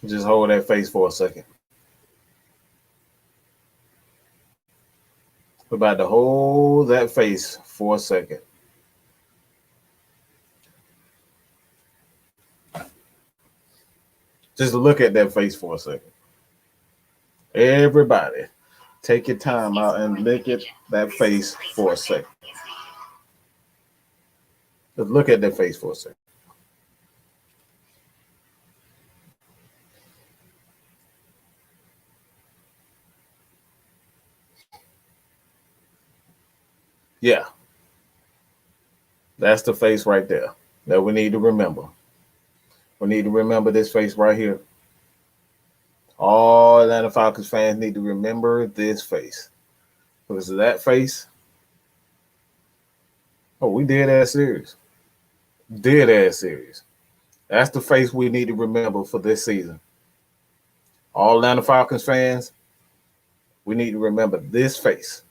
Just hold that face for a second. We're about to hold that face for a second. Just look at that face for a second. Everybody, take your time out and look at that face for a second. Just look at that face for a second. Yeah, that's the face right there that we need to remember. We need to remember this face right here. All Atlanta Falcons fans need to remember this face. Because that face, oh, we did ass serious. Dead ass serious. That's the face we need to remember for this season. All Atlanta Falcons fans, we need to remember this face.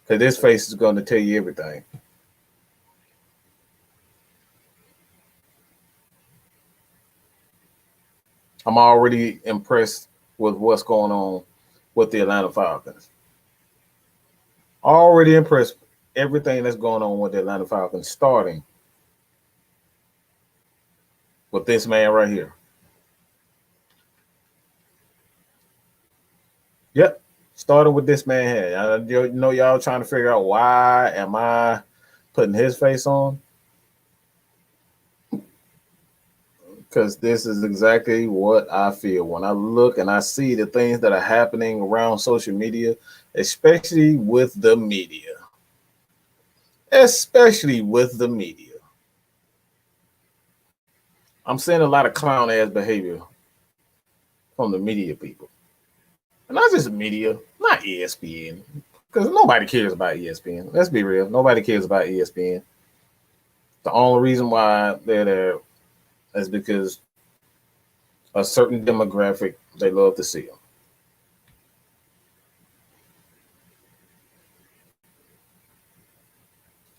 Because this face is going to tell you everything. I'm already impressed with what's going on with the Atlanta Falcons. Already impressed with everything that's going on with the Atlanta Falcons, starting with this man right here. Yep, starting with this man here. You know, y'all trying to figure out why am I putting his face on? Because this is exactly what I feel when I look and I see the things that are happening around social media, especially with the media. Especially with the media. I'm seeing a lot of clown ass behavior from the media people. And not just media, not ESPN. Because nobody cares about ESPN. Let's be real. Nobody cares about ESPN. The only reason why they're there is because a certain demographic they love to see them.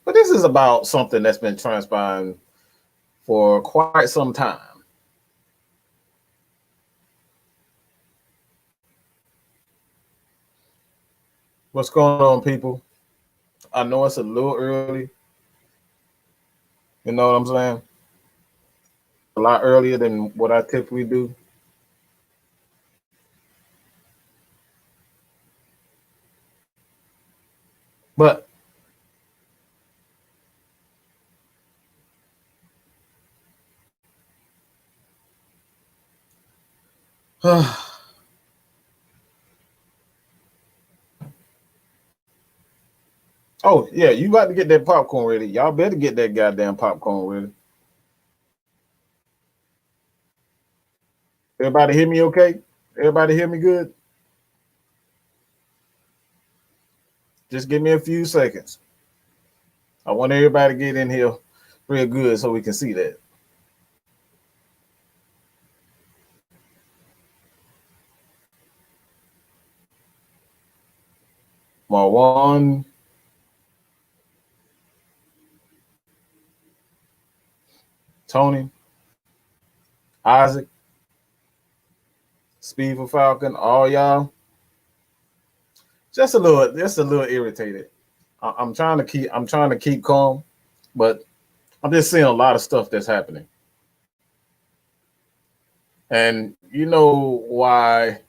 But this is about something that's been transpiring for quite some time. What's going on, people? I know it's a little early. You know what I'm saying? A lot earlier than what I typically do. But oh yeah, you about to get that popcorn ready. Y'all better get that goddamn popcorn ready. Everybody hear me okay? Everybody hear me good? Just give me a few seconds. I want everybody to get in here real good so we can see that. Marwan, Tony, Isaac, Speed for Falcon, all y'all. Just a little irritated. I'm trying to keep calm, but I'm just seeing a lot of stuff that's happening. And you know why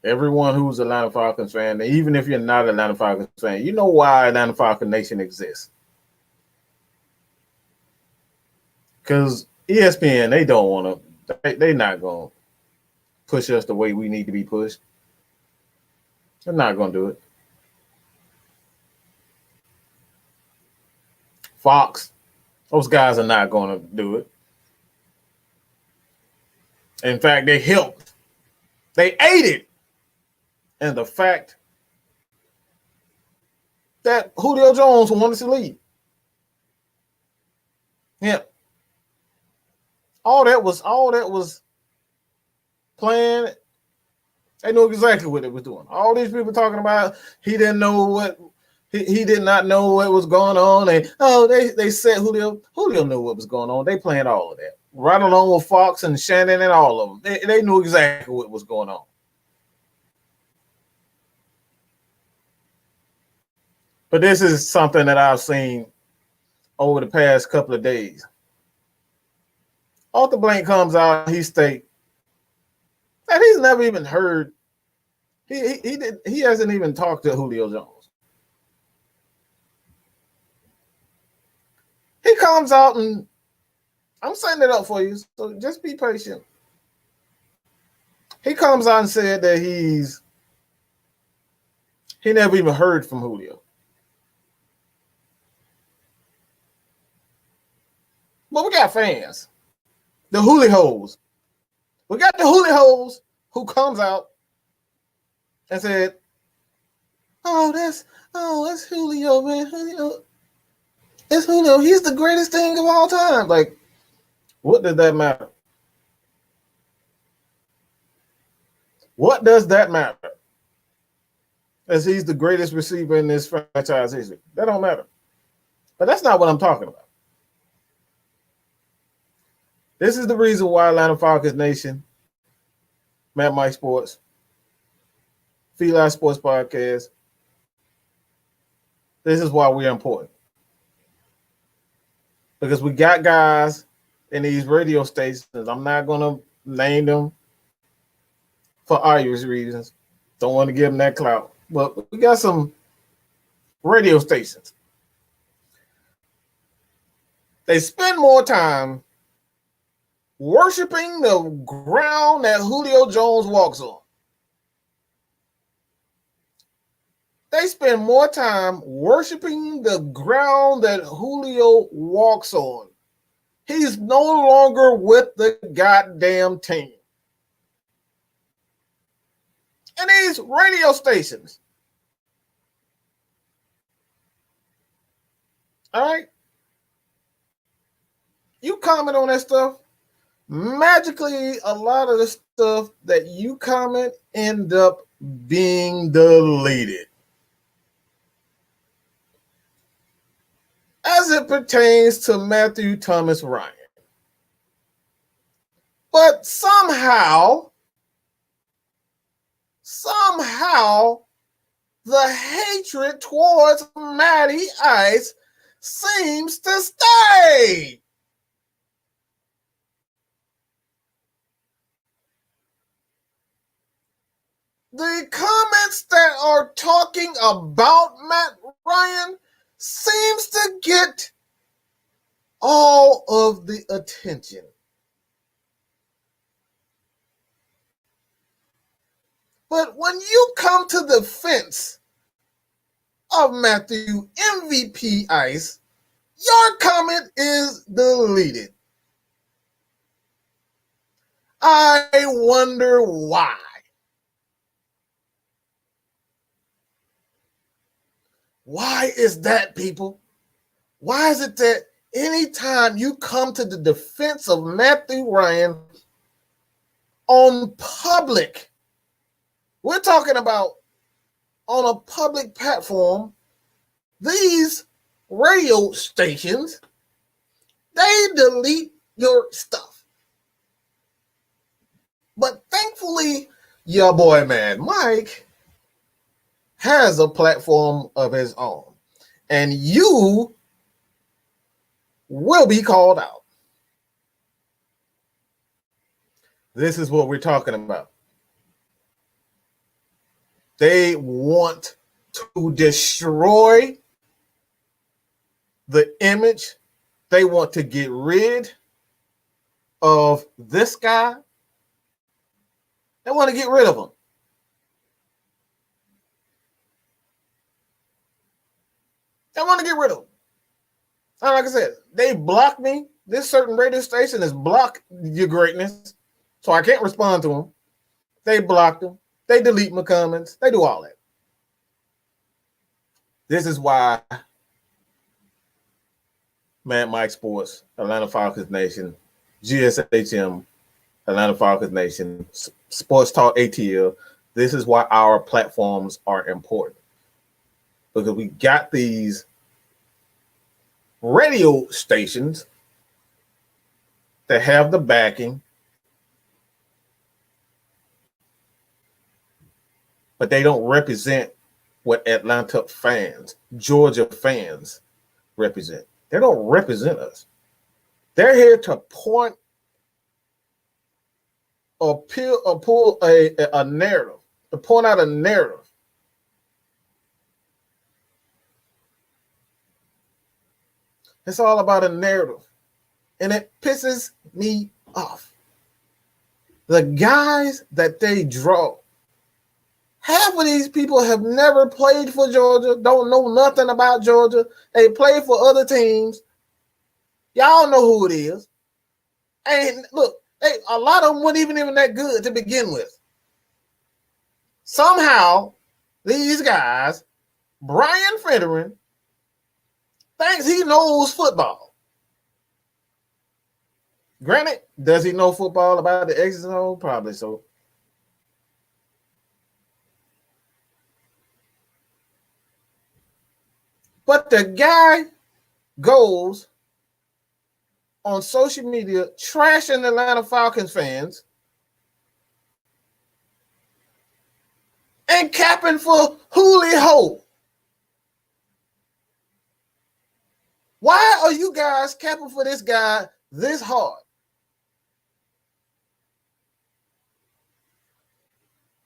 everyone who's a Atlanta Falcons fan, even if you're not an Atlanta Falcons fan, you know why Atlanta Falcon Nation exists. Because ESPN, they don't want to, they're not going to push us the way we need to be pushed. They're not going to do it. Fox, those guys are not going to do it. In fact, they helped. They aided in the fact that Julio Jones wanted to leave. Yeah. All that was planned. They knew exactly what it was doing. All these people talking about he didn't know what he did not know what was going on. And they said Julio knew what was going on. They planned all of that. right along with Fox and Shannon and all of them. They knew exactly what was going on. But this is something that I've seen over the past couple of days. Arthur Blank comes out, he states that he's never even heard. He hasn't even talked to Julio Jones. He comes out and I'm setting it up for you, so just be patient. He comes out and said that he never even heard from Julio. But we got fans, the Julio-hos. We got the Julio-hos who comes out and said, that's Julio, man. Julio. It's Julio. He's the greatest thing of all time. Like, what does that matter? What does that matter? As he's the greatest receiver in this franchise history. That don't matter. But that's not what I'm talking about. This is the reason why Atlanta Falcons Nation, Matt Mike Sports, Feline Sports Podcast, this is why we're important. Because we got guys in these radio stations. I'm not going to name them for obvious reasons. Don't want to give them that clout. But we got some radio stations. They spend more time worshiping the ground that Julio Jones walks on. They spend more time worshiping the ground that Julio walks on. He's no longer with the goddamn team. And these radio stations. All right? You comment on that stuff. Magically, a lot of the stuff that you comment end up being deleted. As it pertains to Matthew Thomas Ryan. But somehow, the hatred towards Matty Ice seems to stay. The comments that are talking about Matt Ryan seems to get all of the attention. But when you come to the defense of Matthew MVP Ice, your comment is deleted. I wonder why. Why is that, people? Why is it that anytime you come to the defense of Matthew Ryan on public, we're talking about on a public platform, these radio stations, they delete your stuff. But thankfully, your boy, man, Mike, has a platform of his own. And you will be called out. This is what we're talking about. They want to destroy the image. They want to get rid of this guy. They want to get rid of him. They want to get rid of him. And like I said, they blocked me. This certain radio station has blocked your greatness, so I can't respond to them. They blocked him. They delete my comments. They do all that. This is why Matt Mike Sports, Atlanta Falcons Nation, GSHM, Atlanta Falcons Nation, Sports Talk ATL, this is why our platforms are important. Because we got these radio stations that have the backing, but they don't represent what Atlanta fans, Georgia fans represent. They don't represent us. They're here to point or pull a narrative, to point out a narrative. It's all about a narrative. And it pisses me off. The guys that they draw, half of these people have never played for Georgia, don't know nothing about Georgia. They play for other teams. Y'all know who it is. And look, a lot of them weren't even that good to begin with. Somehow, these guys, Brian Fennerin, thinks he knows football. Granted, does he know football about the X's and O's? Probably so. But the guy goes on social media trashing Atlanta Falcons fans and capping for Julio. Why are you guys capping for this guy this hard?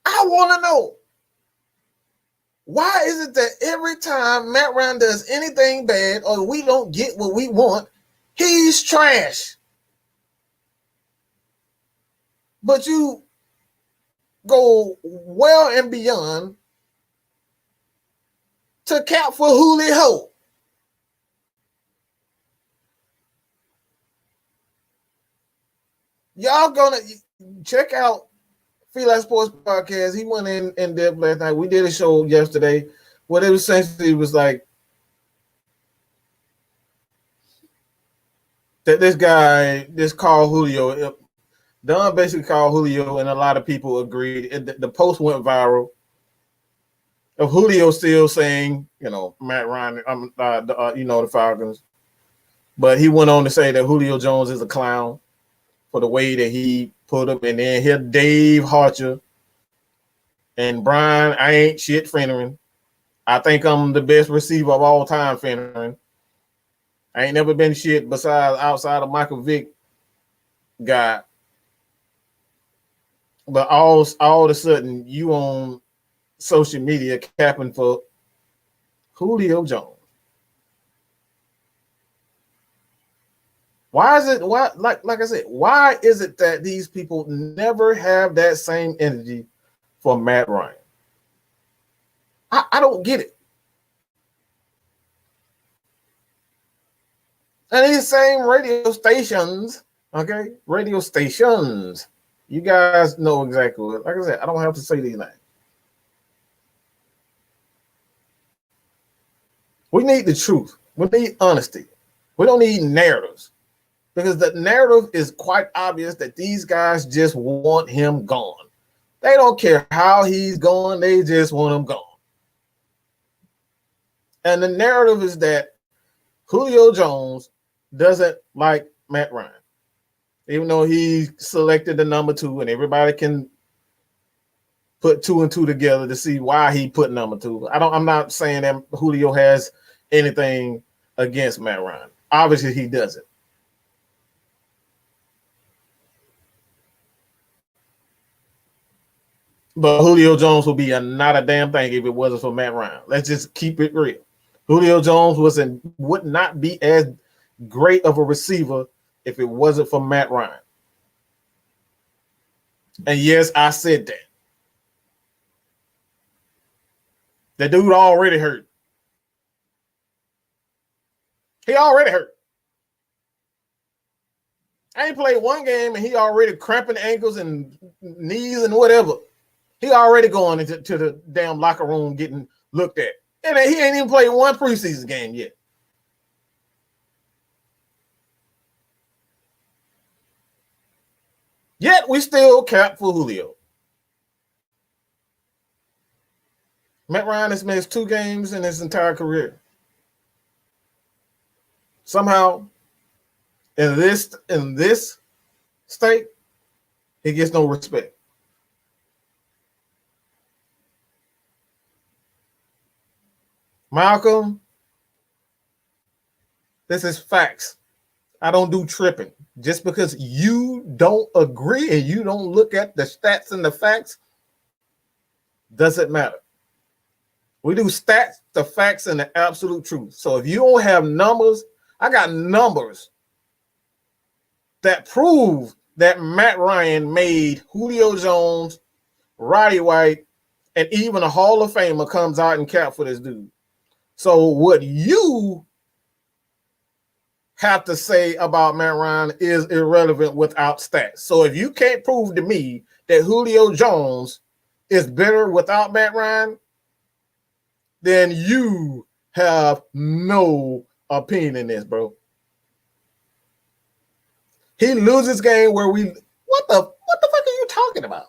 I want to know. Why is it that every time Matt Ryan does anything bad or we don't get what we want, he's trash? But you go well and beyond to cap for Julio. Y'all gonna check out Feel Sports Podcast. He went in depth last night. We did a show yesterday where it was essentially was like that this guy, this called Julio, Don basically called Julio, and a lot of people agreed. The post went viral of Julio still saying, Matt Ryan, the Falcons. But he went on to say that Julio Jones is a clown for the way that he put him. And then here Dave Harcher and Brian, I ain't shit Fennerin. I think I'm the best receiver of all time, Fennerin. I ain't never been shit besides outside of Michael Vick guy. But all of a sudden, you on social media capping for Julio Jones. Why is it? Why, like I said, why is it that these people never have that same energy for Matt Ryan? I don't get it. And these same radio stations, okay, you guys know exactly what. Like I said, I don't have to say these names. We need the truth. We need honesty. We don't need narratives. Because the narrative is quite obvious that these guys just want him gone. They don't care how he's going. They just want him gone. And the narrative is that Julio Jones doesn't like Matt Ryan. Even though he selected the number 2, and everybody can put 2 and 2 together to see why he put number 2. I'm not saying that Julio has anything against Matt Ryan. Obviously, he doesn't. But Julio Jones would be not a damn thing if it wasn't for Matt Ryan. Let's just keep it real. Julio Jones would not be as great of a receiver if it wasn't for Matt Ryan. And yes, I said that. The dude already hurt. He already hurt. I ain't played one game and he already cramping ankles and knees and whatever. He already going into the damn locker room getting looked at. And he ain't even played one preseason game yet. Yet we still cap for Julio. Matt Ryan has missed 2 games in his entire career. Somehow, in this State, he gets no respect. Malcolm, this is facts. I don't do tripping. Just because you don't agree and you don't look at the stats and the facts doesn't matter. We do stats, the facts, and the absolute truth. So if you don't have numbers, I got numbers that prove that Matt Ryan made Julio Jones, Roddy White, and even a Hall of Famer comes out and cap for this dude. So what you have to say about Matt Ryan is irrelevant without stats. So if you can't prove to me that Julio Jones is better without Matt Ryan, then you have no opinion in this, bro. He loses game where we what the fuck are you talking about?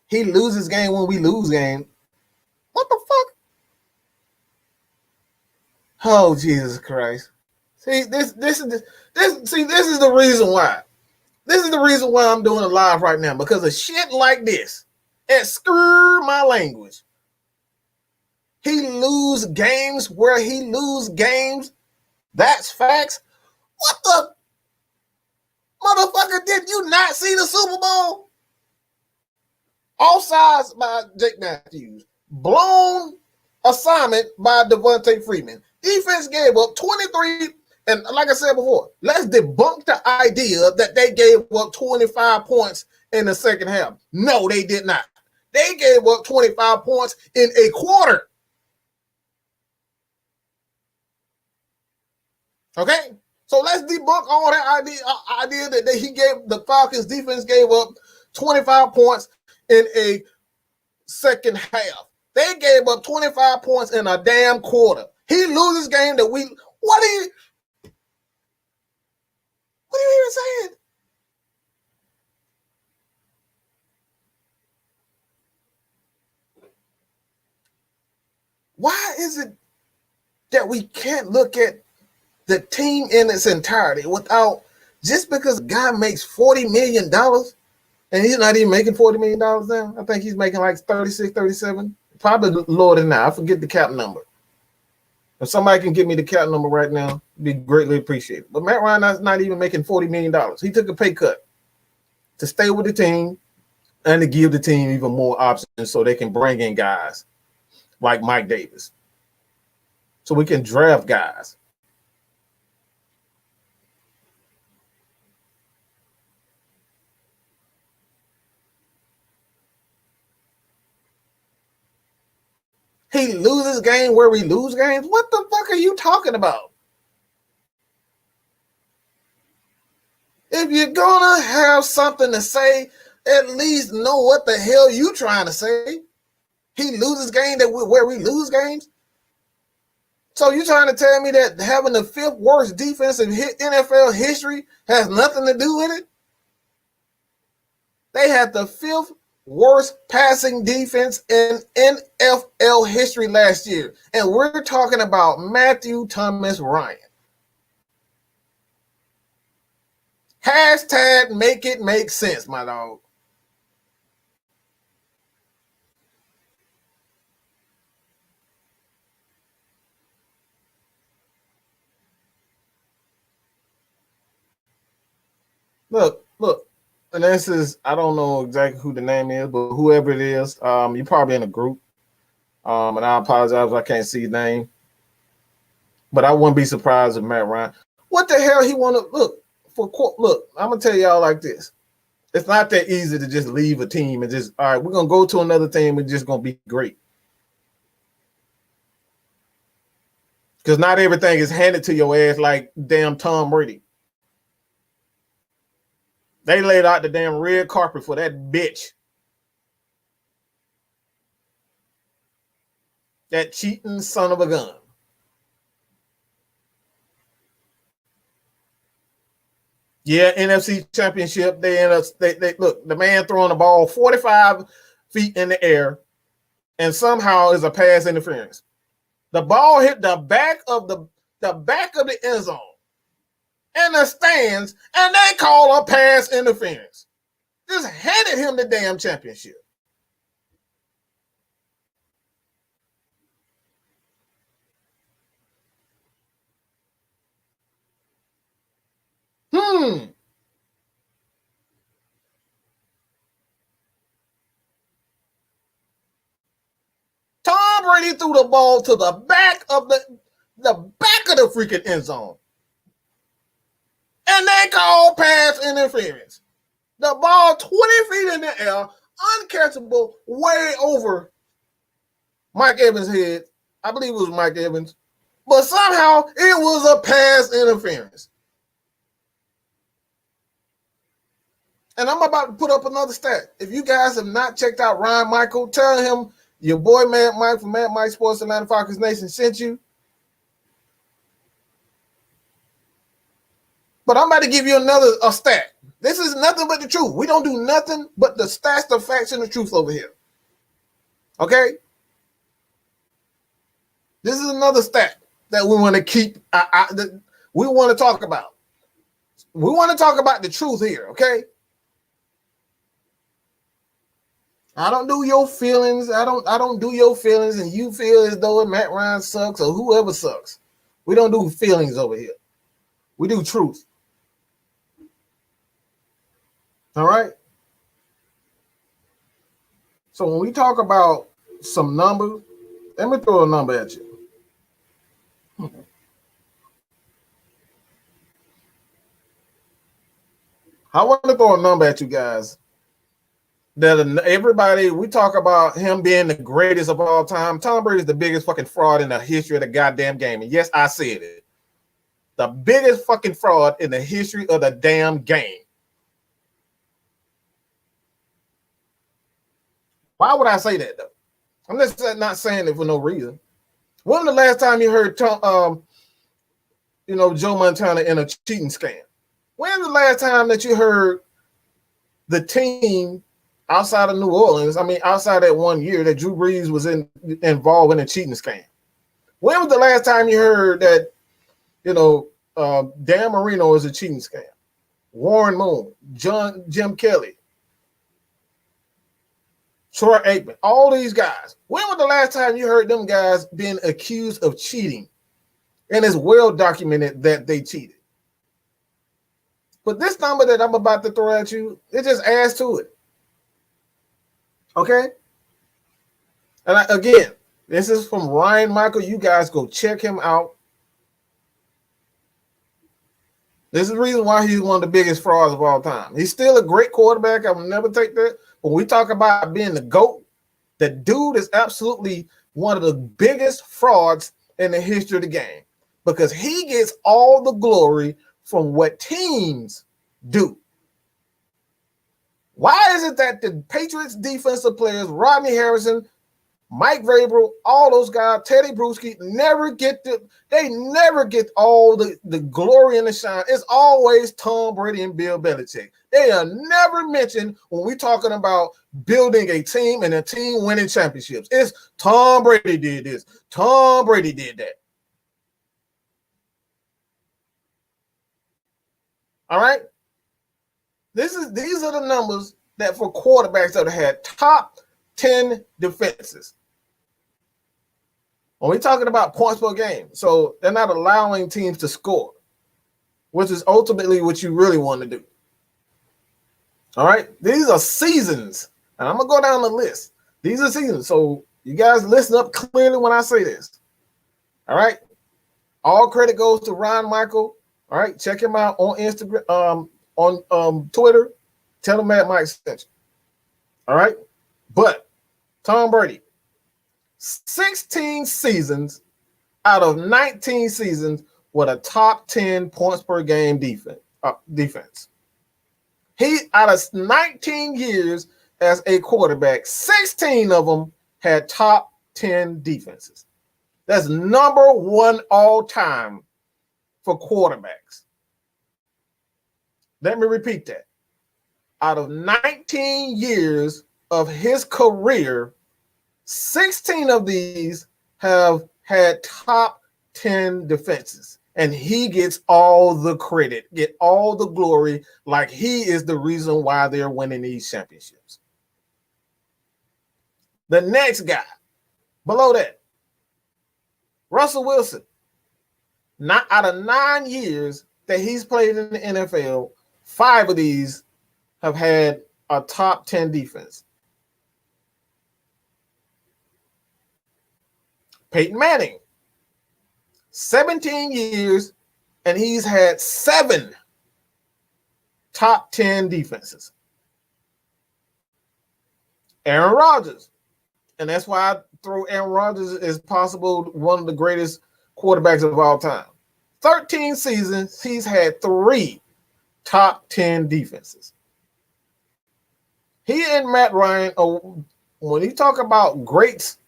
He loses game when we lose game. What the fuck? Oh, Jesus Christ. See, this is the reason why. This is the reason why I'm doing it live right now, because of shit like this. Excuse my language. He lose games where he lose games. That's facts. What the motherfucker, did you not see the Super Bowl? Offsides by Jake Matthews. Blown assignment by Devontae Freeman. Defense gave up 23. And like I said before, let's debunk the idea that they gave up 25 points in the second half. No, they did not. They gave up 25 points in a quarter. Okay? So let's debunk all that idea that he gave the Falcons defense gave up 25 points in a second half. They gave up 25 points in a damn quarter. He loses game that we what are you even saying? Why is it that we can't look at the team in its entirety without, just because a guy makes $40 million and he's not even making $40 million now? I think he's making like 36, 37, probably lower than that. I forget the cap number. If somebody can give me the cap number right now, it'd be greatly appreciated. But Matt Ryan is not even making $40 million. He took a pay cut to stay with the team and to give the team even more options so they can bring in guys like Mike Davis. So we can draft guys. He loses game where we lose games? What the fuck are you talking about? If you're gonna have something to say, at least know what the hell you trying to say. He loses game where we lose games? So you trying to tell me that having the 5th worst defense in NFL history has nothing to do with it? They had the 5th worst passing defense in NFL history last year. And we're talking about Matthew Thomas Ryan. Hashtag make it make sense, my dog. Look. And this is, I don't know exactly who the name is, but whoever it is, you're probably in a group. And I apologize if I can't see his name. But I wouldn't be surprised if Matt Ryan. What the hell he want to look? I'm gonna tell y'all like this. It's not that easy to just leave a team and just, all right, we're gonna go to another team and just gonna be great. Because not everything is handed to your ass like damn Tom Brady. They laid out the damn red carpet for that bitch. That cheating son of a gun. Yeah, NFC Championship. They end up. They look. The man throwing the ball 45 feet in the air, and somehow is a pass interference. The ball hit the back of the end zone. in the stands, and they call a pass interference. Just handed him the damn championship. Tom Brady threw the ball to the back of the freaking end zone. And they call pass interference. The ball 20 feet in the air, uncatchable, way over Mike Evans' head. I believe it was Mike Evans. But somehow it was a pass interference. And I'm about to put up another stat. If you guys have not checked out Ryan Michael, tell him your boy Mad Mike from Mad Mike Sports Atlanta Falcons Nation sent you. But I'm about to give you a stat. This is nothing but the truth. We don't do nothing but the stats, the facts, and the truth over here. Okay? This is another stat that we want to keep. We want to talk about. We want to talk about the truth here, okay? I don't do your feelings. I don't do your feelings, and you feel as though Matt Ryan sucks or whoever sucks. We don't do feelings over here. We do truth. All right? So when we talk about some numbers, let me throw a number at you. I want to throw a number at you guys. That everybody, we talk about him being the greatest of all time. Tom Brady is the biggest fucking fraud in the history of the goddamn game. And yes, I said it. The biggest fucking fraud in the history of the damn game. Why would I say that though? I'm just not saying it for no reason. When was the last time you heard Joe Montana in a cheating scam? When was the last time that you heard the team outside of New Orleans, outside that 1 year that Drew Brees was involved in a cheating scam? When was the last time you heard that, Dan Marino is a cheating scam? Warren Moon, Jim Kelly, Troy Aikman, all these guys. When was the last time you heard them guys being accused of cheating? And it's well documented that they cheated. But this number that I'm about to throw at you, it just adds to it. Okay? And again, this is from Ryan Michael. You guys go check him out. This is the reason why he's one of the biggest frauds of all time. He's still a great quarterback. I will never take that. When we talk about being the GOAT, the dude is absolutely one of the biggest frauds in the history of the game because he gets all the glory from what teams do. Why is it that the Patriots defensive players, Rodney Harrison, Mike Vrabel, all those guys, Teddy Bruschi, never get all the glory and the shine? It's always Tom Brady and Bill Belichick. They are never mentioned when we're talking about building a team and a team winning championships. It's Tom Brady did this. Tom Brady did that. All right? These are the numbers that for quarterbacks that have had top 10 defenses. When we're talking about points per game, so they're not allowing teams to score, which is ultimately what you really want to do. All right? These are seasons, and I'm going to go down the list. These are seasons, so you guys listen up clearly when I say this. All right? All credit goes to Ryan Michael. All right? Check him out on Instagram, on Twitter. Tell him Mad Mike sent you. All right? But Tom Brady, 16 seasons out of 19 seasons with a top 10 points per game defense. He, out of 19 years as a quarterback, 16 of them had top 10 defenses. That's number one all time for quarterbacks. Let me repeat that. Out of 19 years of his career, 16 of these have had top 10 defenses. and he gets all the credit, get all the glory, like he is the reason why they're winning these championships. The next guy below that, Russell Wilson. Not out of 9 years that he's played in the NFL, 5 of these have had a top 10 defense. Peyton Manning, 17 years, and he's had 7 top 10 defenses. Aaron Rodgers, and that's why I throw Aaron Rodgers as possible one of the greatest quarterbacks of all time. 13 seasons, he's had 3 top 10 defenses. He and Matt Ryan, when you talk about greats,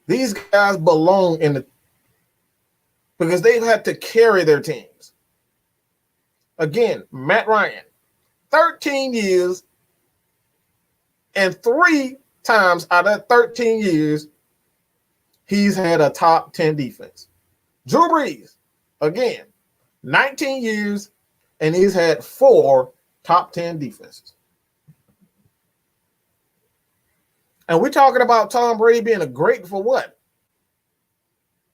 these guys belong in the, because they've had to carry their teams. Again, Matt Ryan, 13 years, and 3 times out of 13 years, he's had a top 10 defense. Drew Brees, again, 19 years, and he's had 4 top 10 defenses. And we're talking about Tom Brady being a great for what?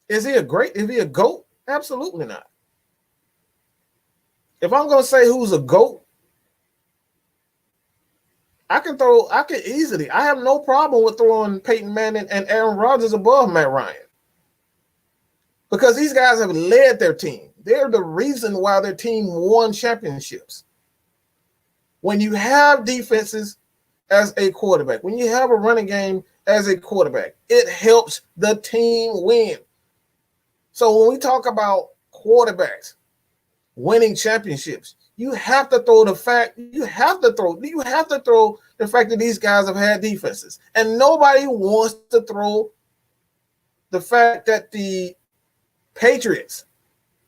Is he a great? Is he a GOAT? Absolutely not. If I'm going to say who's a GOAT, I can easily, I have no problem with throwing Peyton Manning and Aaron Rodgers above Matt Ryan. Because these guys have led their team. They're the reason why their team won championships. When you have defenses as a quarterback, when you have a running game as a quarterback, it helps the team win. So when we talk about quarterbacks winning championships, you have to throw the fact that these guys have had defenses. And nobody wants to throw the fact that the Patriots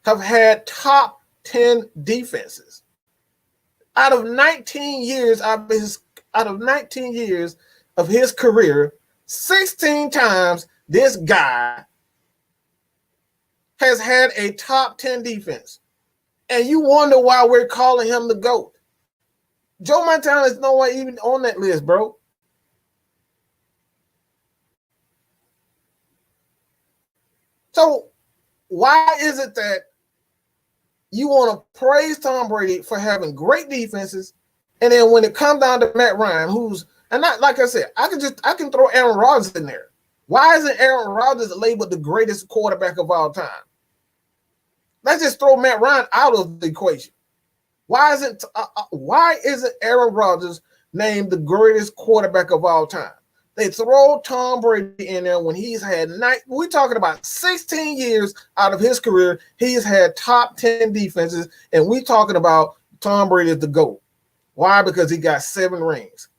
have had top 10 defenses. Out of 19 years of his career, 16 times this guy has had a top 10 defense. And you wonder why we're calling him the GOAT. Joe Montana is nowhere even on that list, bro. So why is it that you want to praise Tom Brady for having great defenses, and then when it comes down to Matt Ryan, and not like I said, I can throw Aaron Rodgers in there. Why isn't Aaron Rodgers labeled the greatest quarterback of all time? Let's just throw Matt Ryan out of the equation. Why isn't Aaron Rodgers named the greatest quarterback of all time? They throw Tom Brady in there when he's had we're talking about 16 years out of his career, he's had top 10 defenses, and we're talking about Tom Brady as the GOAT. Why? Because he got 7 rings.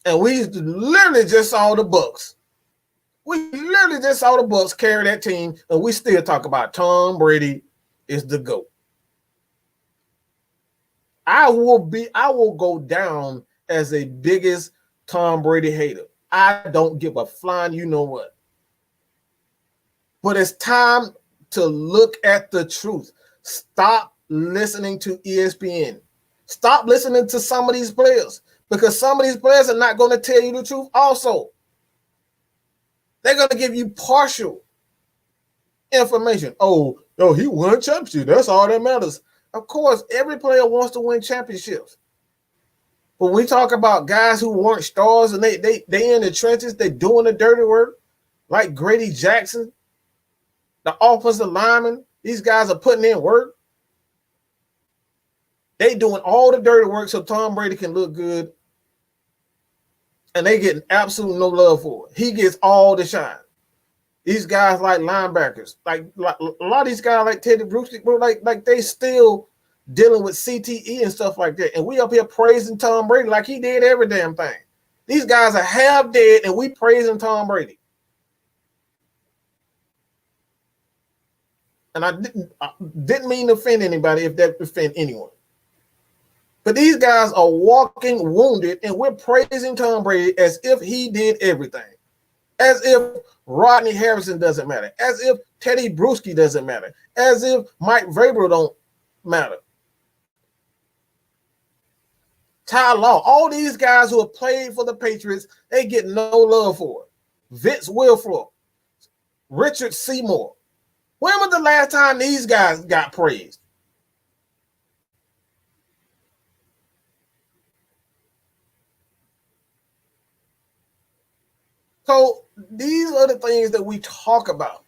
And we literally just saw the Bucs. We literally just saw the Bucs carry that team, and we still talk about Tom Brady is the GOAT. I will go down as a biggest Tom Brady hater. I don't give a flying you know what. But it's time to look at the truth. Stop listening to ESPN. Stop listening to some of these players, because some of these players are not going to tell you the truth also. They're going to give you partial information. Oh, he won championship. That's all that matters. Of course, every player wants to win championships. But we talk about guys who weren't stars and they in the trenches, they doing the dirty work, like Grady Jackson, the offensive lineman. These guys are putting in work. They doing all the dirty work so Tom Brady can look good. And they getting absolutely no love for it. He gets all the shine. These guys like linebackers, like a lot of these guys like Teddy Bruschi, like they still dealing with CTE and stuff like that. And we up here praising Tom Brady like he did every damn thing. These guys are half dead and we praising Tom Brady. And I didn't mean to offend anybody if that offend anyone. But these guys are walking wounded and we're praising Tom Brady as if he did everything. As if Rodney Harrison doesn't matter. As if Teddy Bruschi doesn't matter. As if Mike Vrabel don't matter. Ty Law, all these guys who have played for the Patriots, they get no love for it. Vince Wilfork, Richard Seymour. When was the last time these guys got praised? So these are the things that we talk about.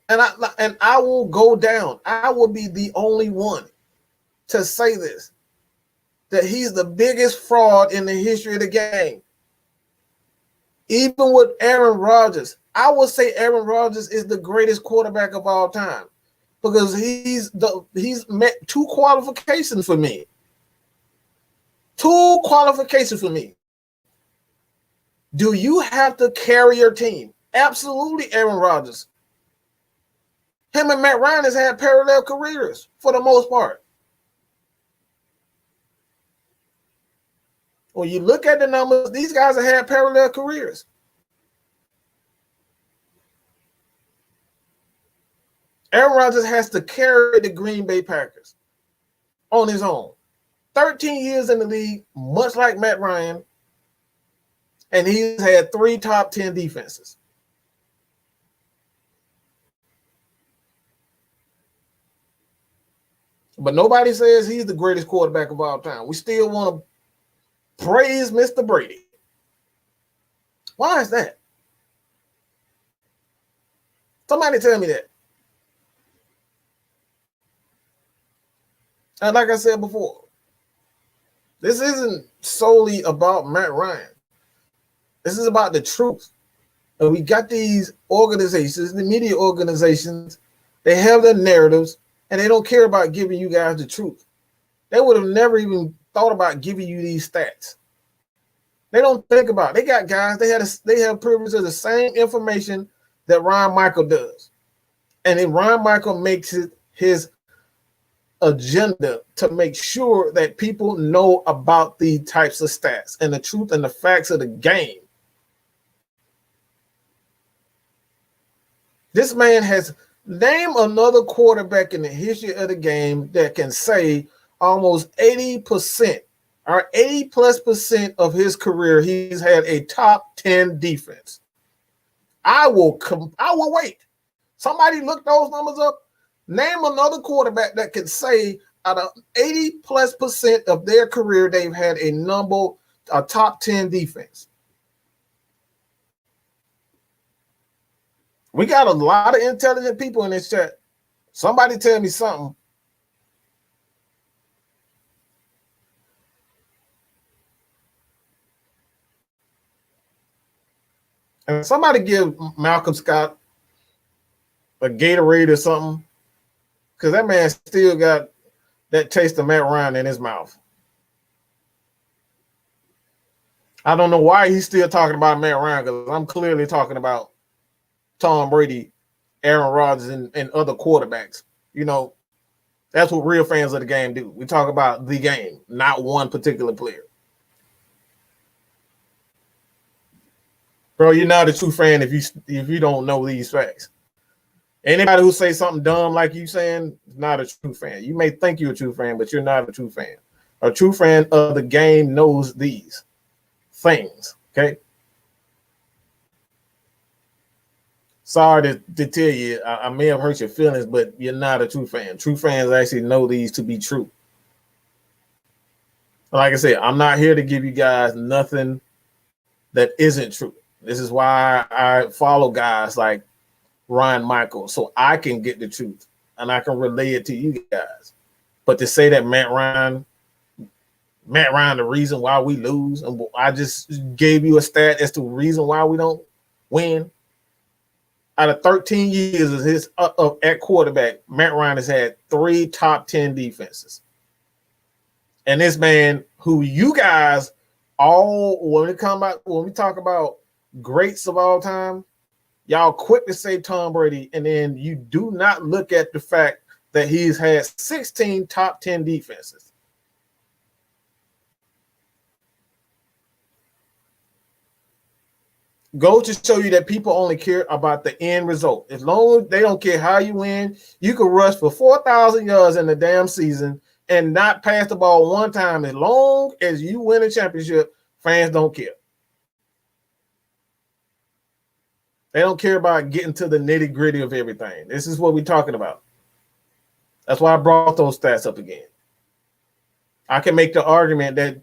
And I will go down. I will be the only one to say this, that he's the biggest fraud in the history of the game. Even with Aaron Rodgers, I would say Aaron Rodgers is the greatest quarterback of all time because he's met two qualifications for me. Two qualifications for me. Do you have to carry your team? Absolutely, Aaron Rodgers. Him and Matt Ryan has had parallel careers for the most part. When you look at the numbers, these guys have had parallel careers. Aaron Rodgers has to carry the Green Bay Packers on his own. 13 years in the league, much like Matt Ryan, and he's had 3 top 10 defenses. But nobody says he's the greatest quarterback of all time. We still want to praise Mr. Brady. Why is that? Somebody tell me that. And like I said before, this isn't solely about Matt Ryan. This is about the truth. And we got these organizations, the media organizations, they have their narratives, and they don't care about giving you guys the truth. They would have never even thought about giving you these stats. They don't think about it. They got guys, they have privilege of the same information that Ryan Michael does. And then Ryan Michael makes it his agenda to make sure that people know about the types of stats and the truth and the facts of the game. This man has named another quarterback in the history of the game that can say almost 80% or 80+% of his career, he's had a top 10 defense. I will wait. Somebody look those numbers up. Name another quarterback that can say out of 80+% of their career, they've had a top 10 defense. We got a lot of intelligent people in this chat. Somebody tell me something. And somebody give Malcolm Scott a Gatorade or something, because that man still got that taste of Matt Ryan in his mouth. I don't know why he's still talking about Matt Ryan, because I'm clearly talking about Tom Brady, Aaron Rodgers, and other quarterbacks. You know, that's what real fans of the game do. We talk about the game, not one particular player. Bro, you're not a true fan if you don't know these facts. Anybody who say something dumb like you saying is not a true fan. You may think you're a true fan, but you're not a true fan. A true fan of the game knows these things, okay? Sorry to tell you, I may have hurt your feelings, but you're not a true fan. True fans actually know these to be true. Like I said, I'm not here to give you guys nothing that isn't true. This is why I follow guys like Ryan Michael, so I can get the truth and I can relay it to you guys. But to say that Matt Ryan, the reason why we lose, and I just gave you a stat as to the reason why we don't win. Out of 13 years of his at quarterback, Matt Ryan has had 3 top 10 defenses. And this man, who you guys all, when we talk about greats of all time, y'all quick to say Tom Brady, and then you do not look at the fact that he's had 16 top 10 defenses. Go to show you that people only care about the end result. As long as they don't care how you win, you can rush for 4,000 yards in the damn season and not pass the ball one time. As long as you win a championship, fans don't care. They don't care about getting to the nitty gritty of everything. This is what we're talking about. That's why I brought those stats up again. I can make the argument that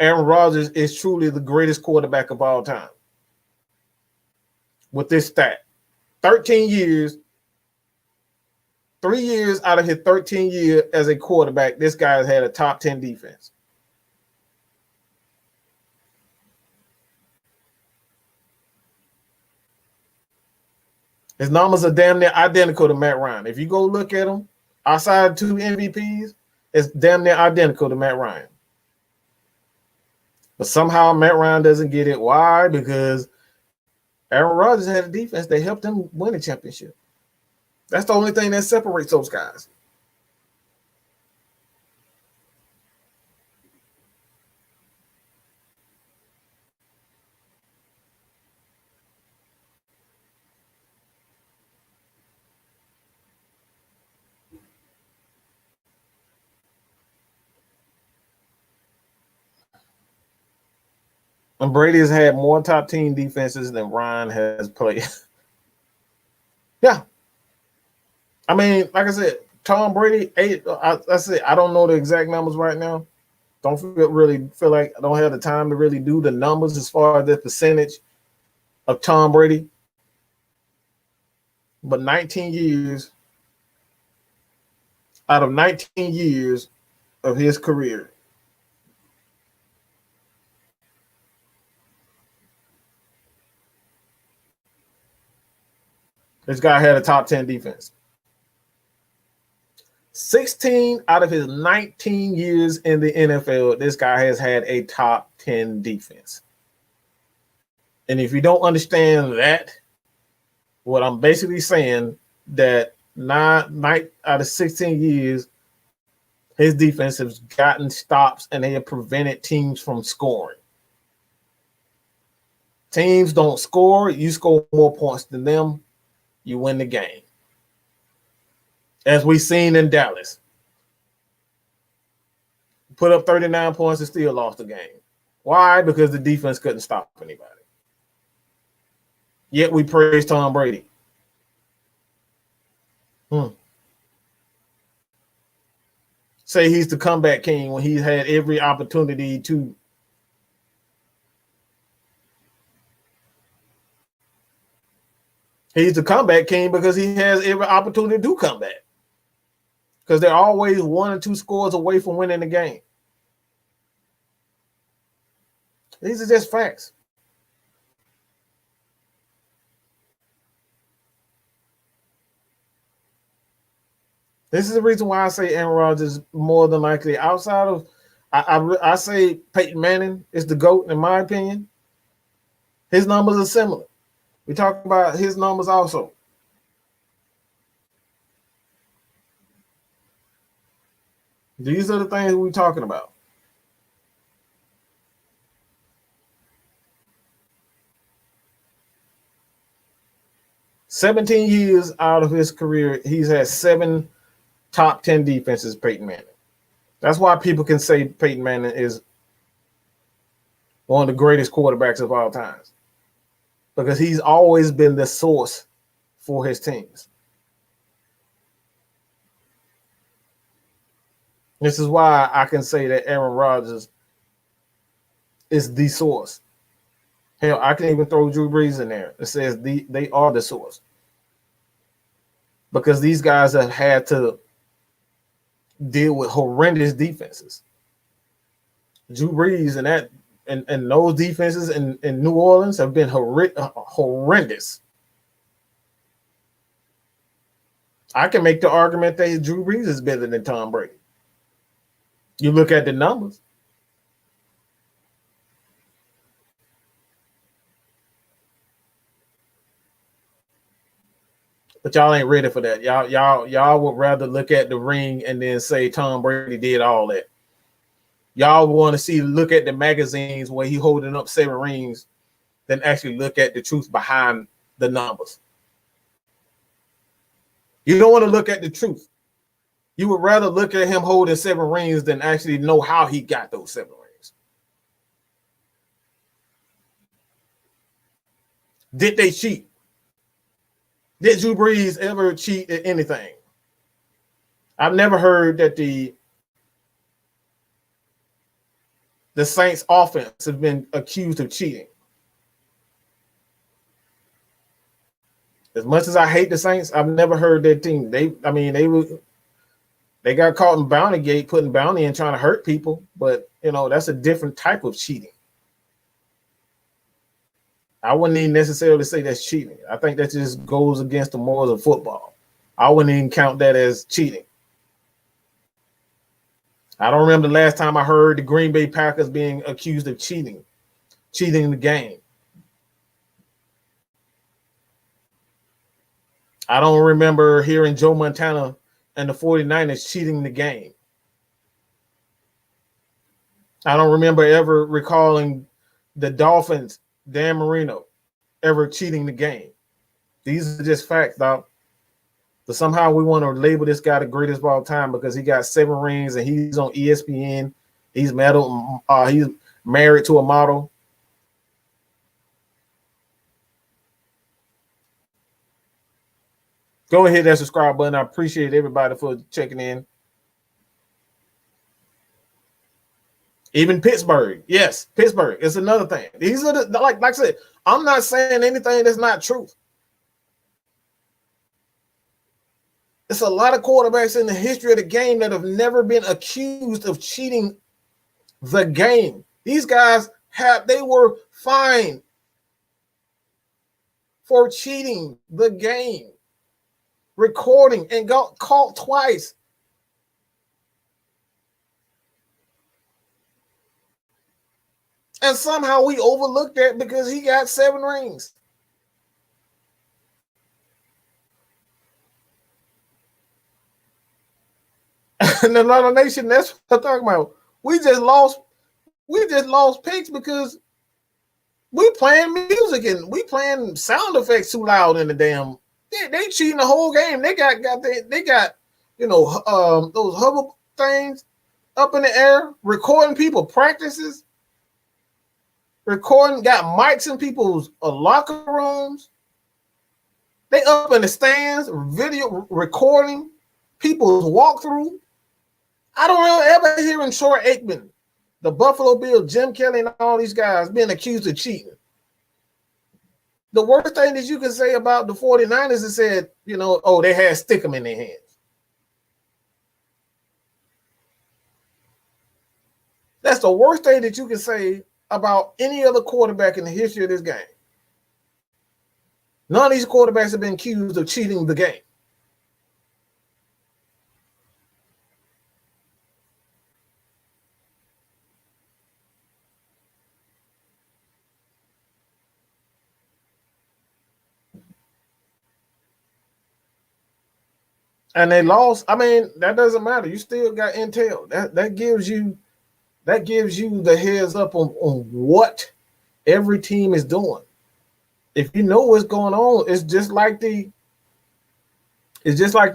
Aaron Rodgers is truly the greatest quarterback of all time. With this stat, 13 years, 3 years out of his 13 years as a quarterback, this guy has had a top 10 defense. His numbers are damn near identical to Matt Ryan. If you go look at him, outside 2 MVPs, it's damn near identical to Matt Ryan. But somehow Matt Ryan doesn't get it. Why? Because Aaron Rodgers had a defense that helped him win a championship. That's the only thing that separates those guys. And Brady has had more top team defenses than Ryan has played. Yeah. I mean, like I said, Tom Brady, I said, I don't know the exact numbers right now. Don't feel like I don't have the time to really do the numbers as far as the percentage of Tom Brady. But 19 years, out of 19 years of his career, this guy had a top 10 defense. 16 out of his 19 years in the NFL, this guy has had a top 10 defense. And if you don't understand that, what I'm basically saying that 9 out of 16 years, his defense has gotten stops and they have prevented teams from scoring. Teams don't score. You score more points than them, you win the game. As we've seen in Dallas. Put up 39 points and still lost the game. Why? Because the defense couldn't stop anybody. Yet we praise Tom Brady. Say he's the comeback king when he's had every opportunity to. He's the comeback king because he has every opportunity to come back. Because they're always 1 or 2 scores away from winning the game. These are just facts. This is the reason why I say Aaron Rodgers more than likely outside of, I say Peyton Manning is the GOAT in my opinion. His numbers are similar. We talk about his numbers also. These are the things we're talking about. "17 years out of his career, he's had 7 top 10 defenses, Peyton Manning. That's why people can say Peyton Manning is one of the greatest quarterbacks of all time. Because he's always been the source for his teams. This is why I can say that Aaron Rodgers is the source. Hell, I can even throw Drew Brees in there. It says they are the source. Because these guys have had to deal with horrendous defenses. Drew Brees and those defenses in New Orleans have been horrendous. I can make the argument that Drew Brees is better than Tom Brady. You look at the numbers. But y'all ain't ready for that. Y'all would rather look at the ring and then say Tom Brady did all that. Y'all want to look at the magazines where he holding up 7 rings than actually look at the truth behind the numbers. You don't want to look at the truth. You would rather look at him holding 7 rings than actually know how he got those 7 rings. Did they cheat? Did Drew Brees ever cheat at anything? I've never heard that the Saints offense has been accused of cheating. As much as I hate the Saints, I've never heard that team. They got caught in bounty gate, putting bounty and trying to hurt people, but that's a different type of cheating. I wouldn't even necessarily say that's cheating. I think that just goes against the morals of football. I wouldn't even count that as cheating. I don't remember the last time I heard the Green Bay Packers being accused of cheating the game. I don't remember hearing Joe Montana and the 49ers cheating the game. I don't remember ever recalling the Dolphins, Dan Marino, ever cheating the game. These are just facts, dog. But somehow we want to label this guy the greatest of all time because he got 7 rings and he's on ESPN. He's married to a model. Go ahead, hit that subscribe button. I appreciate everybody for checking in. Even Pittsburgh. Yes, Pittsburgh. It's another thing. These are like I said, I'm not saying anything that's not truth. It's a lot of quarterbacks in the history of the game that have never been accused of cheating the game. These guys they were fined for cheating the game, recording, and got caught twice. And somehow we overlooked that because he got 7 rings. And the Atlanta Nation, that's what I'm talking about. We just lost picks because we playing music and we playing sound effects too loud in the damn. They cheating the whole game. They got those hover things up in the air, recording people practices, got mics in people's locker rooms. They up in the stands, video recording people's walkthrough. I don't really ever hearing Troy Aikman, the Buffalo Bills, Jim Kelly, and all these guys being accused of cheating. The worst thing that you can say about the 49ers is said, they had stickum in their hands. That's the worst thing that you can say about any other quarterback in the history of this game. None of these quarterbacks have been accused of cheating the game. And they lost. I mean, that doesn't matter. You still got intel. That gives you the heads up on what every team is doing. If you know what's going on, it's just like the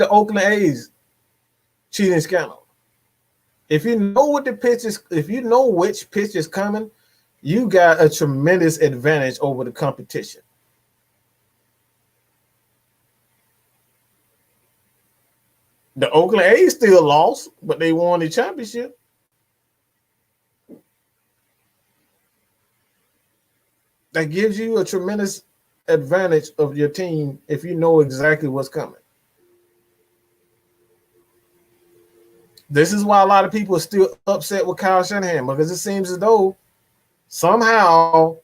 Oakland A's cheating scandal. If you know what the pitch is, if you know which pitch is coming, you got a tremendous advantage over the competition. The Oakland A's still lost, but they won the championship. That gives you a tremendous advantage of your team if you know exactly what's coming. This is why a lot of people are still upset with Kyle Shanahan, because it seems as though somehow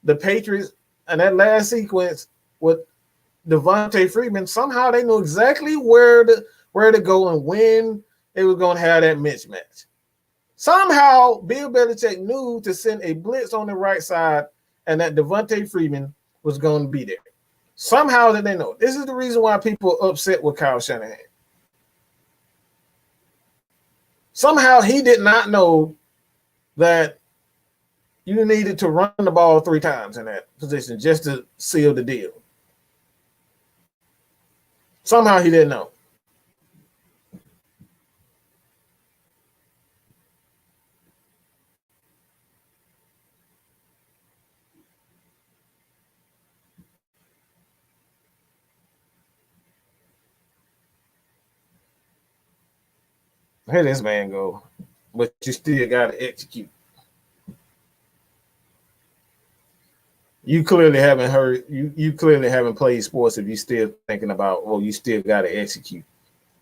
the Patriots and that last sequence with Devontae Freeman, somehow they know exactly where to go and when they were going to have that mismatch. Somehow Bill Belichick knew to send a blitz on the right side and that Devontae Freeman was going to be there. Somehow did they know. This is the reason why people are upset with Kyle Shanahan. Somehow he did not know that You needed to run the ball 3 times in that position just to seal the deal. Somehow he didn't know. Here this man go, but you still got to execute. You clearly haven't heard. You clearly haven't played sports if you still thinking about. Oh, you still got to execute.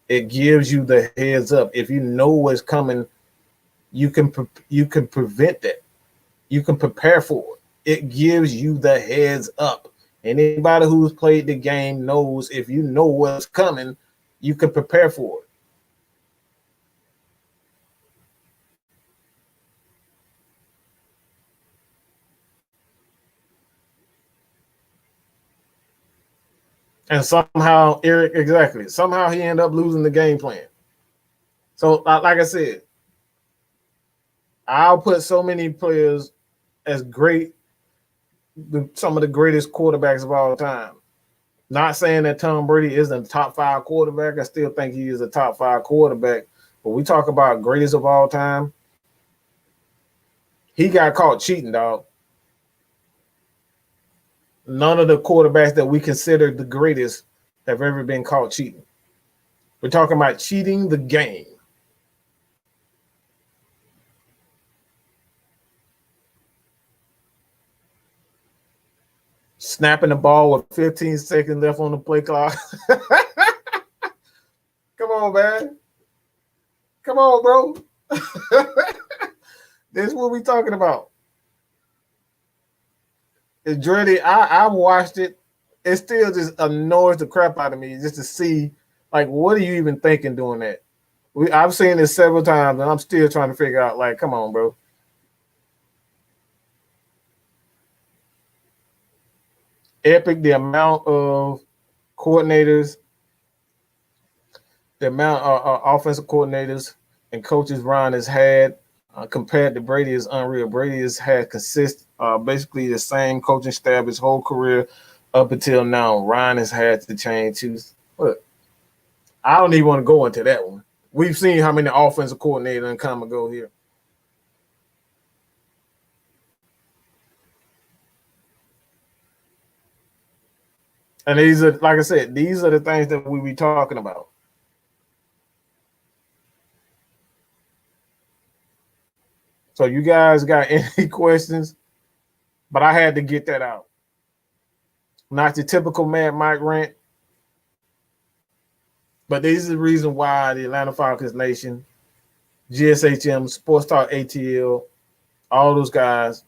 It gives you the heads up. If you know what's coming, you can prevent that. You can prepare for it. It gives you the heads up. Anybody who's played the game knows if you know what's coming, you can prepare for it. And somehow, Eric, exactly. Somehow he ended up losing the game plan. So, like I said, I'll put so many players as great, some of the greatest quarterbacks of all time. Not saying that Tom Brady isn't a top 5 quarterback. I still think he is a top 5 quarterback. But we talk about greatest of all time. He got caught cheating, dog. None of the quarterbacks that we consider the greatest have ever been caught cheating. We're talking about cheating the game. Snapping the ball with 15 seconds left on the play clock. Come on, man. Come on, bro. This is what we talking about. It's dready. I've watched it. It still just annoys the crap out of me just to see, like, what are you even thinking doing that? I've seen this several times, and I'm still trying to figure out, like, come on, bro. Epic, the amount of coordinators, the amount of offensive coordinators and coaches Ron has had compared to Brady is unreal. Brady has had basically the same coaching staff his whole career up until now. Ron has had to change too. Look, I don't even want to go into that one. We've seen how many offensive coordinators come and go here. And these are, like I said, these are the things that we be talking about. So you guys got any questions? But I had to get that out. Not the typical Mad Mike rant, but this is the reason why the Atlanta Falcons Nation, GSHM, Sports Talk ATL, all those guys,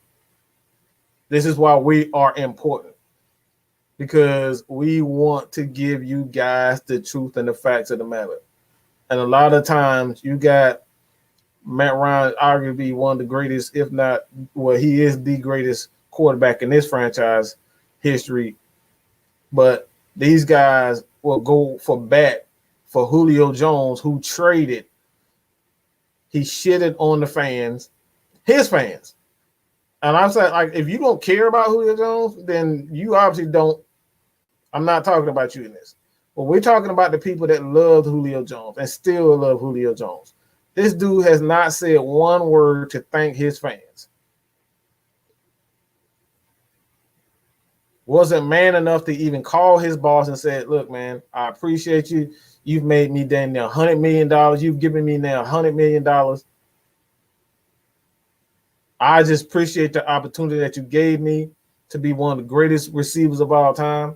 this is why we are important. Because we want to give you guys the truth and the facts of the matter. And a lot of times you got Matt Ryan, arguably one of the greatest, if not, well, he is the greatest quarterback in this franchise history. But these guys will go for bat for Julio Jones, who traded. He shitted on the fans, his fans. And I'm saying, like, if you don't care about Julio Jones, then you obviously don't. I'm not talking about you in this. But we're talking about the people that loved Julio Jones and still love Julio Jones. This dude has not said one word to thank his fans. Wasn't man enough to even call his boss and said, look, man, I appreciate you. You've made me damn near $100 million. You've given me now $100 million. I just appreciate the opportunity that you gave me to be one of the greatest receivers of all time.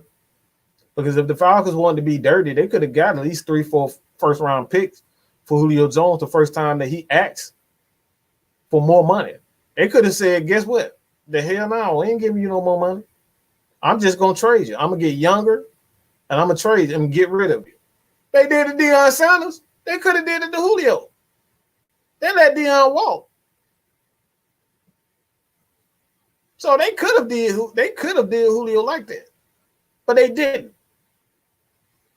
Because if the Falcons wanted to be dirty, they could have gotten at least 3-4 first-round picks for Julio Jones the first time that he asked for more money. They could have said, guess what? The hell no, we ain't giving you no more money. I'm just going to trade you. I'm going to get younger, and I'm going to trade you and get rid of you. They did it to Deion Sanders. They could have did it to Julio. They let Deion walk. So they could have did Julio like that. But they didn't.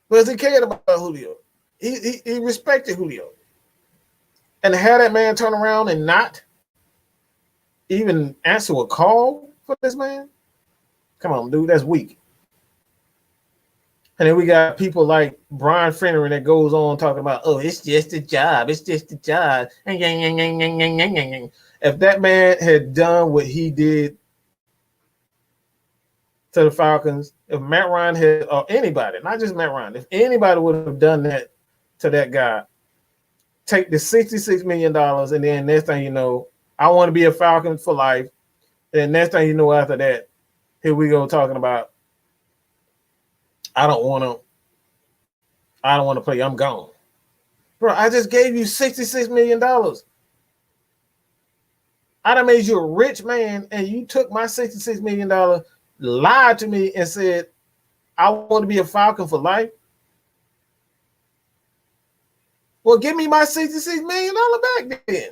Because he cared about Julio. He respected Julio. And to have that man turn around and not, even answer a call for this man? Come on, dude, that's weak. And then we got people like Brian Finneran that goes on talking about, oh, it's just a job. It's just a job. If that man had done what he did to the Falcons, if Matt Ryan had, or anybody, not just Matt Ryan, if anybody would have done that to that guy, take the $66 million, and then next thing you know, I want to be a Falcon for life. And then next thing you know, after that, here we go talking about, I don't want to play. I'm gone. Bro, I just gave you $66 million. I done made you a rich man, and you took my $66 million, lied to me, and said, I want to be a Falcon for life. Well, give me my $66 million back then.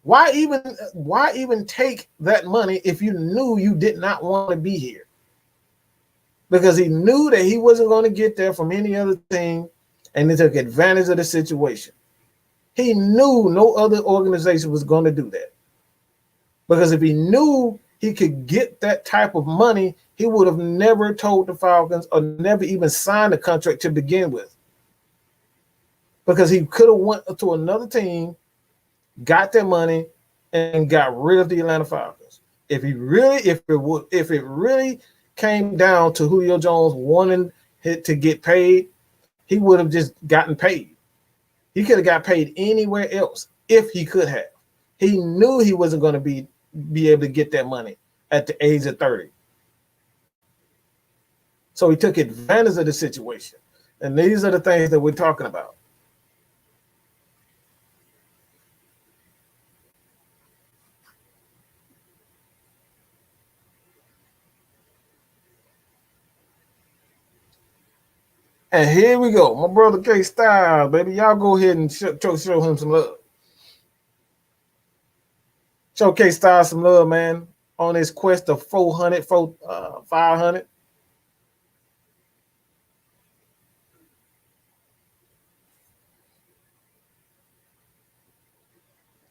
Why even take that money if you knew you did not want to be here? Because he knew that he wasn't going to get there from any other team, and he took advantage of the situation. He knew no other organization was going to do that. Because if he knew he could get that type of money, he would have never told the Falcons or never even signed a contract to begin with. Because he could have went to another team, got their money, and got rid of the Atlanta Falcons. If it really came down to Julio Jones wanting to get paid, he would have just gotten paid. He could have got paid anywhere else if he could have. He knew he wasn't going to be able to get that money at the age of 30. So he took advantage of the situation. And these are the things that we're talking about. And here we go. My brother K Styles, baby. Y'all go ahead and show him some love. Show K Styles some love, man, on his quest of 500.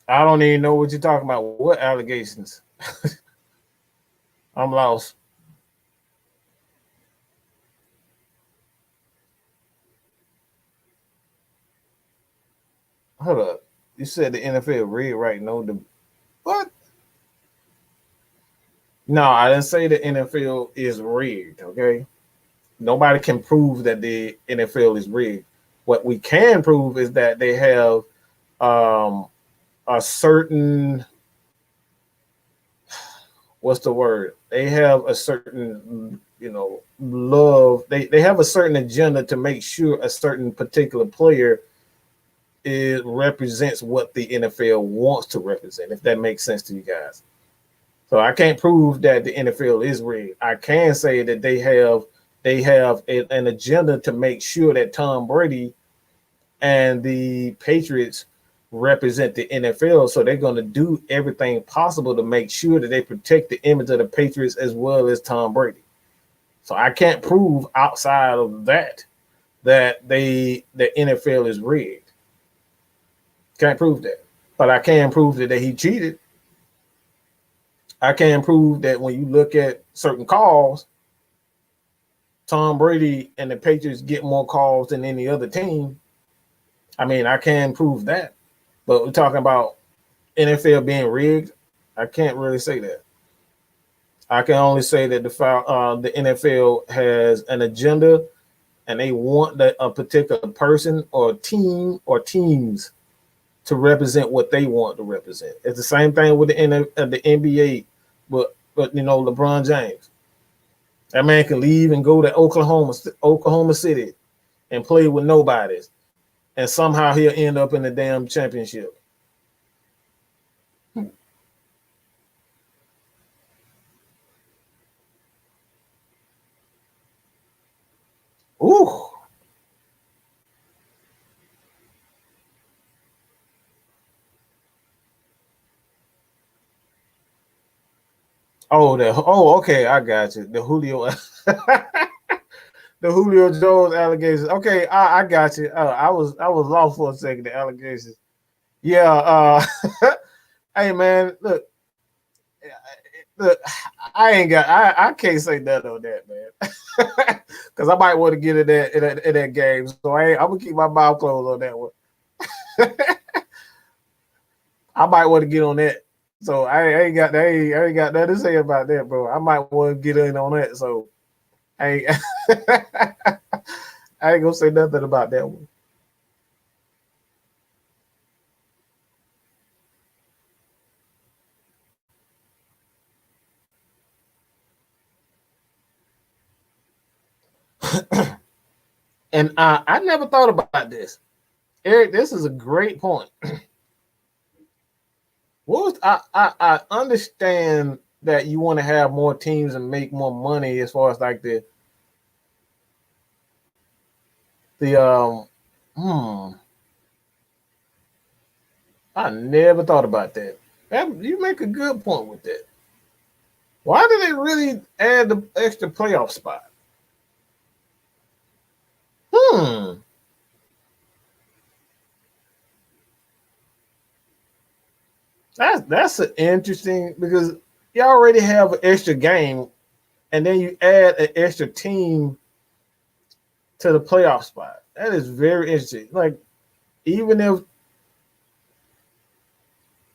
I don't even know what you're talking about. What allegations? I'm lost. Hold up. You said the NFL rigged, right? No, what? No, I didn't say the NFL is rigged, okay? Nobody can prove that the NFL is rigged. What we can prove is that they have a certain, what's the word? They have a certain, love. They have a certain agenda to make sure a certain particular player represents what the NFL wants to represent, if that makes sense to you guys. So I can't prove that the NFL is rigged. I can say that they have an agenda to make sure that Tom Brady and the Patriots represent the NFL. So they're going to do everything possible to make sure that they protect the image of the Patriots as well as Tom Brady. So I can't prove outside of that the NFL is rigged. Can't prove that. But I can prove that he cheated. I can prove that when you look at certain calls, Tom Brady and the Patriots get more calls than any other team. I mean, I can prove that. But we're talking about NFL being rigged. I can't really say that. I can only say that the NFL has an agenda, and they want a particular person or team or teams to represent what they want to represent. It's the same thing with the NBA, but LeBron James. That man can leave and go to Oklahoma City and play with nobodies, and somehow he'll end up in the damn championship. Ooh. Okay, I got you. The Julio the Julio Jones allegations. Okay, I got you. I was lost for a second, the allegations. Yeah, hey man, look, Look, I can't say nothing on that, man. Because I might want to get in that game. So I'm gonna keep my mouth closed on that one. I might want to get on that. So I ain't got nothing to say about that, bro. I might want to get in on that. So I ain't I ain't gonna say nothing about that one. And I never thought about this. Eric, this is a great point. What was I understand that you want to have more teams and make more money as far as like the hmm I never thought about that. You make a good point with that. Why did they really add the extra playoff spot? Hmm. That's an interesting because you already have an extra game and then you add an extra team to the playoff spot. That is very interesting. Like even if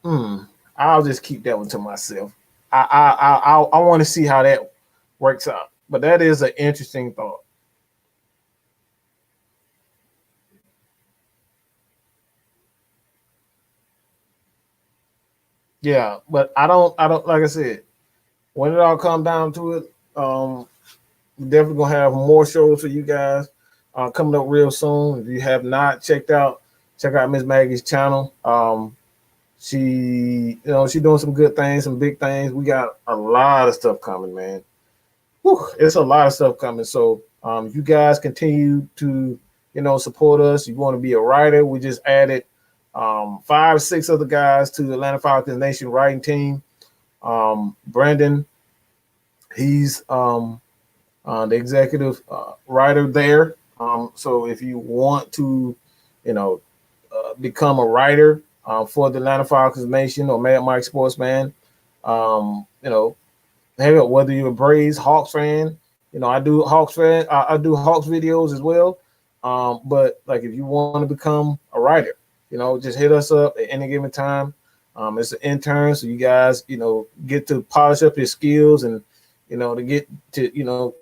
hmm, I'll just keep that one to myself. I want to see how that works out. But that is an interesting thought. Yeah, but I don't like I said, when it all comes down to it, we're definitely gonna have more shows for you guys coming up real soon. If you have not check out Miss Maggie's channel. She's doing some good things, some big things. We got a lot of stuff coming, man. Whew, it's a lot of stuff coming. So you guys continue to support us. You want to be a writer? We just added 5, 6 other guys to the Atlanta Falcons Nation writing team. Brandon, he's the executive writer there. So if you want to, become a writer for the Atlanta Falcons Nation or Mad Mike Sportsman, um, you know, whether you're a Braves, Hawks fan, I do Hawks videos as well. But like if you want to become a writer, just hit us up at any given time. It's an intern, so you guys, get to polish up your skills and to get to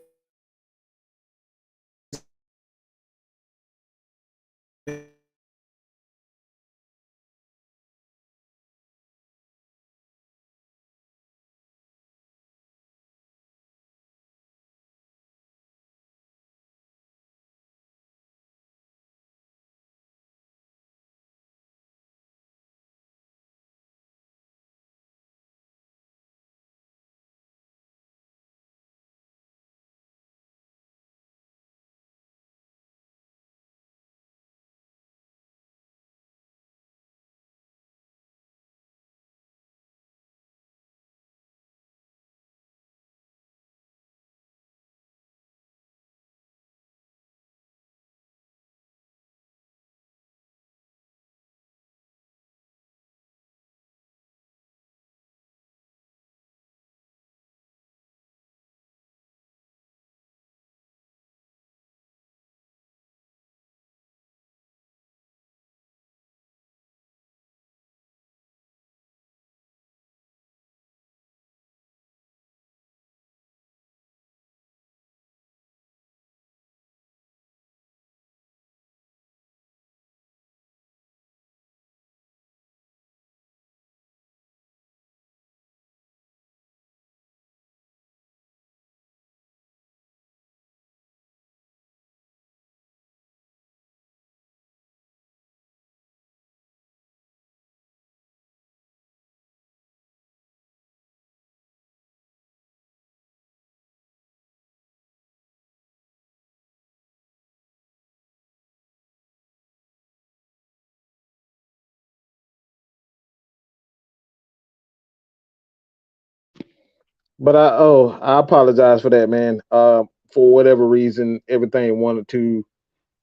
But I apologize for that, man. For whatever reason, everything wanted to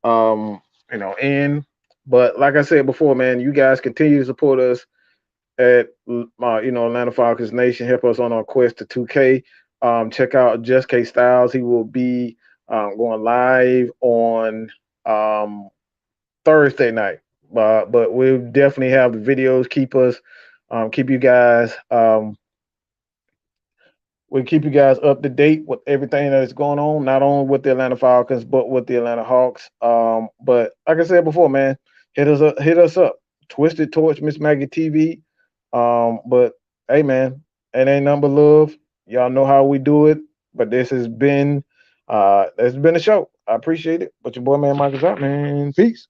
end. But like I said before, man, you guys continue to support us at Atlanta Falcons Nation. Help us on our quest to 2K. Check out Just K Styles. He will be going live on um, Thursday night. But we'll definitely have the videos. Keep you guys. We'll keep you guys up to date with everything that is going on, not only with the Atlanta Falcons, but with the Atlanta Hawks. But like I said before, man, hit us up. Twisted Torch, Miss Maggie TV. But hey, man, it ain't number love. Y'all know how we do it. But this has been a show. I appreciate it. But your boy, man, Mike is out, man. Peace.